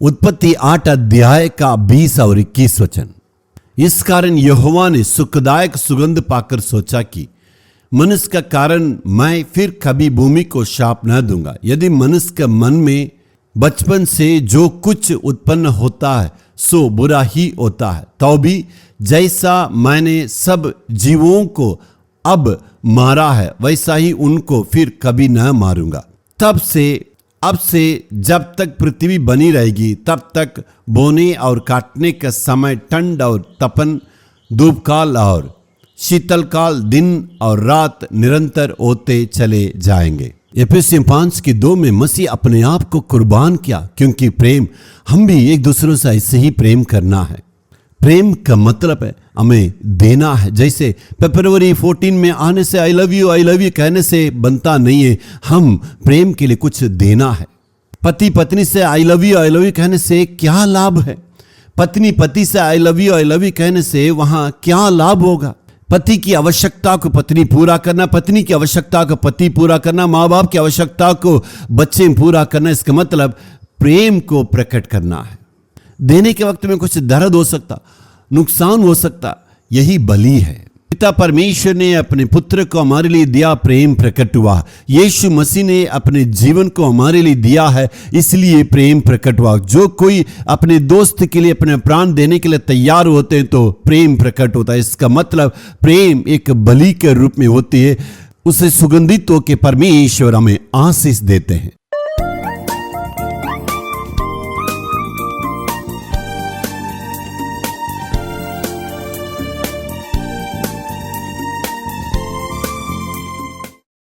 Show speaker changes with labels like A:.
A: उत्पत्ति 8 अध्याय का 20 और 21 वचन। इस कारण यहोवा ने सुखदायक सुगंध पाकर सोचा कि मनुष्य का कारण मैं फिर कभी भूमि को शाप न दूंगा। यदि मनुष्य के मन में बचपन से जो कुछ उत्पन्न होता है सो बुरा ही होता है, तो भी जैसा मैंने सब जीवों को अब मारा है वैसा ही उनको फिर कभी न मारूंगा। अब से जब तक पृथ्वी बनी रहेगी तब तक बोने और काटने का समय, ठंड और तपन, धूपकाल और शीतलकाल, दिन और रात निरंतर होते चले जाएंगे। एफेसियों 5:2 में मसीह अपने आप को कुर्बान किया, क्योंकि प्रेम, हम भी एक दूसरे से ऐसे ही प्रेम करना है। प्रेम का मतलब है हमें देना है। जैसे फरवरी 14 में आने से आई लव यू कहने से बनता नहीं है, हम प्रेम के लिए कुछ देना है। पति पत्नी से आई लव यू कहने से क्या लाभ है? पत्नी पति से आई लव यू कहने से वहां क्या लाभ होगा? पति की आवश्यकता को पत्नी पूरा करना, पत्नी की आवश्यकता को पति पूरा करना, माँ बाप की आवश्यकता को बच्चे पूरा करना। इसका मतलब प्रेम को प्रकट करना है। देने के वक्त में कुछ दर्द हो सकता, नुकसान हो सकता, यही बलि है। पिता परमेश्वर ने अपने पुत्र को हमारे लिए दिया, प्रेम प्रकट हुआ। यीशु मसीह ने अपने जीवन को हमारे लिए दिया है, इसलिए प्रेम प्रकट हुआ। जो कोई अपने दोस्त के लिए अपने प्राण देने के लिए तैयार होते हैं तो प्रेम प्रकट होता है। इसका मतलब प्रेम एक बलि के रूप में होती है। उसे सुगंधित होकर परमेश्वर हमें आशीष देते हैं।